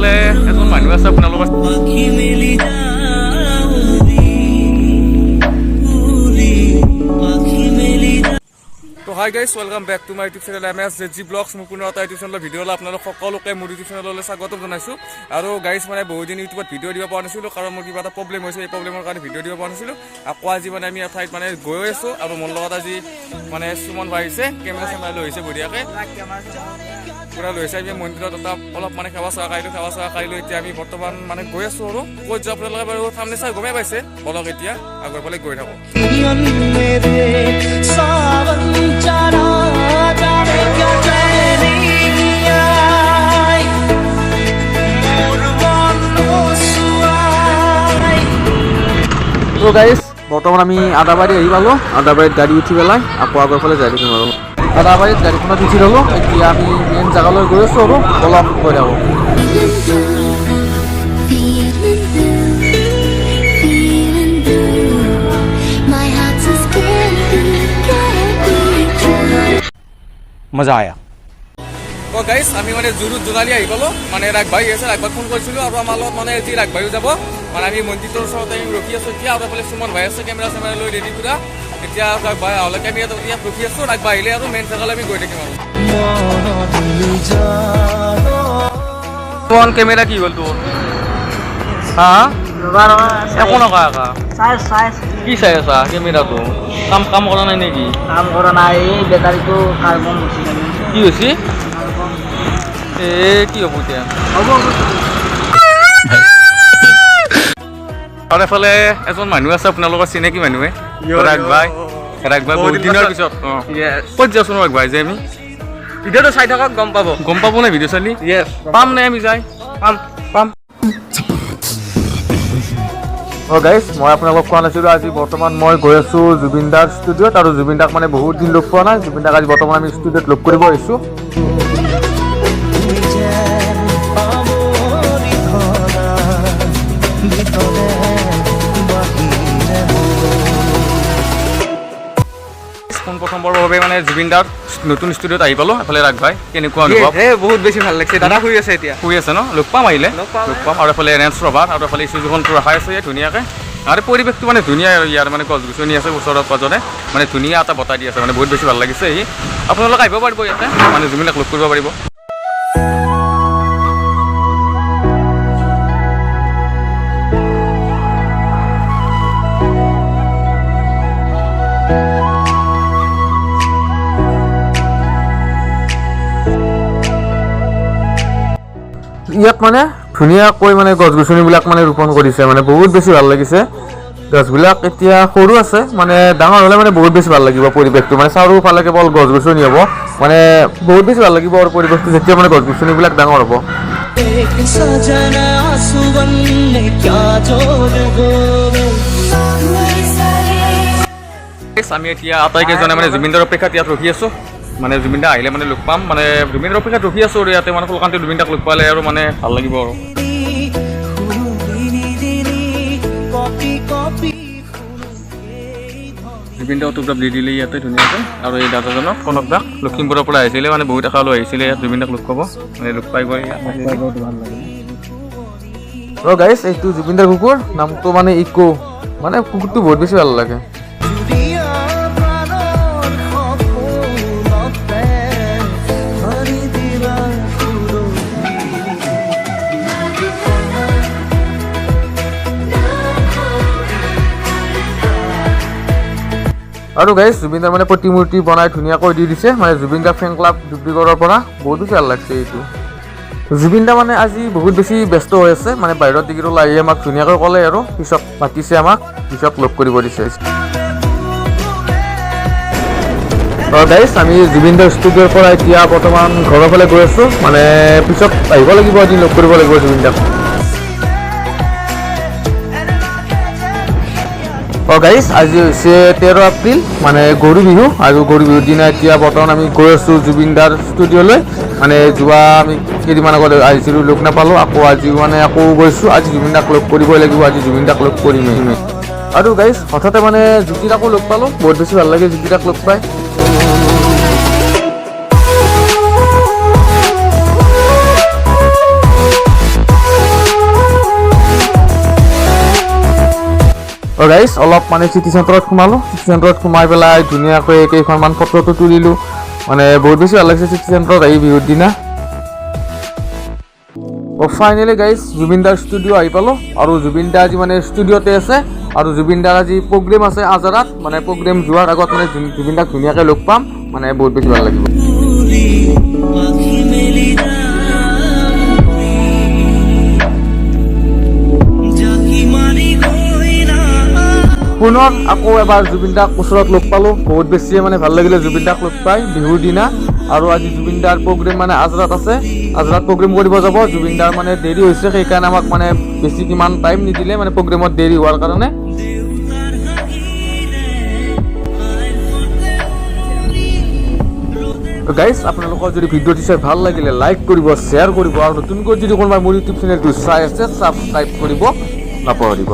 এফালে এজন মানুহ আছে আপোনালোকৰ তো hi guys welcome back to my YouTube channel MSZG vlogs মোৰ পুনৰ এটা ইউটিউব চেনেলৰ ভিডিঅ'লৈ আপোনালোক সকলোকে মোৰ ইউটিউব চেনেললৈ স্বাগতম জনাইছোঁ আৰু গাইজ মানে বহুদিন ইউটিউবত ভিডিঅ' দিব পৰা নাছিলোঁ কাৰণ মোৰ কিবা এটা প্ৰব্লেম হৈছে এই প্ৰব্লেমৰ কাৰণে ভিডিঅ' দিব পৰা নাছিলোঁ আকৌ আজি মানে আমি এঠাইত মানে গৈ আছোঁ আৰু মোৰ লগত আজি মানে সুমন ভাই আহিছে কেমেৰা চেমেৰা লৈ আহিছে বঢ়িয়াকৈ পুৰা লৈ আহিছে আমি মন্দিৰত এটা অলপ মানে সেৱা চেৱা কাঢ়িলোঁ এতিয়া আমি বৰ্তমান মানে গৈ আছোঁ আৰু ক'ত যাওঁ আপোনালোকে বাৰু সামনে চাই গমেই পাইছে বলক এতিয়া আগৰ ফালে গৈ থাকোঁ তো গাইজ বৰ্তমান আমি আদাবাৰী আহি পালোঁ আদাবাৰীত গাড়ী উঠি পেলাই আকৌ আগৰ ফালে যাই থাকিম আৰু আদাবাৰীত গাড়ীখনত উঠি ল'লোঁ এতিয়া আমি মেইন জেগালৈ গৈ আছোঁ আৰু অলপ গৈ থাকোঁ মজা আয়া তো গাইজ আমি মানে জুৰুত জোনালি আহি পালোঁ মানে ৰাগবাই আছে ৰাগবাই ফোন কৰিছিলোঁ আৰু আমাৰ লগত মানে আজি ৰাগবায়ো যাব মানে আমি মন্দিৰটোৰ ওচৰতে আমি ৰখি আছোঁ এতিয়া আৰু এইফালে সুমন ভাই আছে কেমেৰা চেমেৰা লৈ ৰেডি পুৰা এতিয়া ৰাগবাই আহলৈকে আমি ইয়াত ৰখি আছোঁ ৰাগবাই আহিলে আৰু মেইন জেগালৈ আমি গৈ থাকিম আৰু কেমেৰা কি হ'ল তোৰ হা একো নকয় আকা কি চাই আছা কেমেৰাটো কাম কৰা নাই নেকি কাম কৰা নাই এই বেটাৰীটো কাৰ্বন কি হৈছে কি হ'ব এতিয়া আৰু এফালে এজন মানুহ আছে আপোনালোকৰ চিনাকি মানুহে ৰাগবাই বহুত দিনৰ পিছত ক'ত যাওঁচোন ৰাগবাই যে আমি ভিডিঅ'টো চাই থাকক গম পাব নে ভিডিঅ' চালি পাম নে আমি যাই পাম গাইজ মই আপোনালোকক কোৱা নাছিলোঁ আজি বৰ্তমান মই গৈ আছোঁ জুবিন দাৰ ষ্টুডিঅ'ত আৰু জুবিন দাক মানে বহুত দিন লগ পোৱা নাই জুবিন দাক আজি বৰ্তমান আমি ষ্টুডিঅ'ত লগ কৰিব আহিছোঁ পোনপ্ৰথমবাৰৰ বাবে মানে জুবিন দাৰ নতুন ষ্টুডিঅ'ত আহি পালোঁ এফালে ৰাগবাই কেনেকুৱা অনুভৱ বহুত বেছি ভাল লাগিছে দাদা শুই আছে এতিয়া শুই আছে ন লগ পাম আহিলে লগ পাম আৰু এফালে এৰেঞ্জ ৰভাৰ আৰু এফালে ইছুজুখনটো ৰখাই আছে ধুনীয়াকৈ আৰু পৰিৱেশটো মানে ধুনীয়া ইয়াৰ মানে গছ গছনি আছে ওচৰত পাজৰে মানে ধুনীয়া এটা বতাহ দি আছে মানে বহুত বেছি ভাল লাগিছে আহি আপোনালোকে আহিব পাৰিব ইয়াতে মানে জুবিনক লগ কৰিব পাৰিব ইয়াত মানে ধুনীয়াকৈ মানে গছ গছনিবিলাক মানে ৰোপণ কৰিছে মানে বহুত বেছি ভাল লাগিছে গছবিলাক এতিয়া সৰু আছে মানে ডাঙৰ হ'লে মানে বহুত বেছি ভাল লাগিব পৰিৱেশটো মানে চাৰিওফালে কেৱল গছ গছনি হ'ব মানে বহুত বেছি ভাল লাগিব আৰু পৰিৱেশটো যেতিয়া মানে গছ গছনিবিলাক ডাঙৰ হ'ব আমি এতিয়া আটাইকেইজনে মানে জুবিন দাৰ অপেক্ষাত ইয়াত ৰখি আছোঁ মানে জুবিন দা আহিলে মানে লগ পাম মানে জুবিন দাৰ অপেক্ষাত ৰখি আছোঁ আৰু ইয়াতে মানে কলকান্তি জুবিন দাক লগ পালে আৰু মানে ভাল লাগিব আৰু জুবিন দা অটোগ্ৰাফ দি দিলে ইয়াতে ধুনীয়াকৈ আৰু এই দাদাজনক কনক দাক লখিমপুৰৰ পৰা আহিছিলে মানে বহুত আশা লৈ আহিছিলে ইয়াত জুবিন দাক লগ পাব মানে লগ পাই গৈ আৰু গাইজ এইটো জুবিন দাৰ কুকুৰ নামটো মানে ইকো মানে কুকুৰটো বহুত বেছি ভাল লাগে আৰু গাইজ জুবিন দাৰ মানে প্ৰতিমূৰ্তি বনাই ধুনীয়াকৈ দি দিছে মানে জুবিন দা ফেন ক্লাব ডিব্ৰুগড়ৰ পৰা বহুত বেছি ভাল লাগিছে এইটো জুবিন দা মানে আজি বহুত বেছি ব্যস্ত হৈ আছে মানে বাহিৰত ডিগ্ৰীলৈ আহি আমাক ধুনীয়াকৈ ক'লে আৰু পিছত মাতিছে আমাক পিছত লগ কৰিব দিছে গাইজ আমি জুবিন দাৰ ষ্টুডিঅ'ৰ পৰা এতিয়া বৰ্তমান ঘৰৰ ফালে গৈ আছোঁ মানে পিছত আহিব লাগিব এদিন লগ কৰিব লাগিব জুবিন দাক গাইজ আজি হৈছে 13 এপ্ৰিল মানে গৰু বিহু আৰু গৰু বিহুৰ দিনা এতিয়া বৰ্তমান আমি গৈ আছোঁ জুবিন দাৰ ষ্টুডিঅ'লৈ মানে যোৱা আমি কেইদিনমান আগত আহিছিলোঁ লগ নাপালোঁ আকৌ আজি মানে আকৌ গৈছোঁ আজি জুবিন দাক লগ কৰিবই লাগিব আজি জুবিন দাক লগ কৰিমেই আৰু গাইজ হঠাতে মানে জ্যোতি দাকো লগ পালোঁ বহুত বেছি ভাল লাগে জ্যোতি দাক লগ পাই গাইজ অলপ মানে চিটি চেণ্টাৰত সোমালোঁ, চিটি চেণ্টাৰত সোমাই পেলাই ধুনীয়াকৈ কেইখনমান ফটোটো তুলিলোঁ। মানে বহুত বেছি ভাল লাগিছে চিটি চেণ্টাৰত আহি বিহুৰ দিনা। ফাইনেলি গাইজ জুবিন দাৰ ষ্টুডিঅ' আহি পালোঁ আৰু জুবিন দা আজি মানে ষ্টুডিঅ'তে আছে আৰু জুবিন দাৰ আজি প্ৰগ্ৰেম আছে আজাৰাত। মানে প্ৰগ্ৰেম যোৱাৰ আগত মানে জুবিন দাক ধুনীয়াকৈ লগ পাম, মানে বহুত বেছি ভাল লাগিব। পুনৰ আকৌ এবাৰ জুবিন দাক ওচৰত লগ পালোঁ, বহুত বেছিয়ে মানে ভাল লাগিলে জুবিন দাক লগ পাই বিহুৰ দিনা। আৰু আজি জুবিন দাৰ প্ৰগ্ৰেম মানে আজৰাত আছে, আজৰাত প্ৰগ্ৰেম কৰিব যাব। জুবিন দাৰ মানে দেৰি হৈছে, সেইকাৰণে আমাক মানে বেছি কিমান টাইম নিদিলে, মানে প্ৰগ্ৰেমত দেৰি হোৱাৰ কাৰণে। গাইজ আপোনালোকৰ যদি ভিডিঅ'টো চাই ভাল লাগিলে লাইক কৰিব, শ্বেয়াৰ কৰিব আৰু নতুনকৈ যদি কোনোবাই মোৰ ইউটিউব চেনেলটো চাই আছে ছাবস্ক্ৰাইব কৰিব নাপাহৰিব।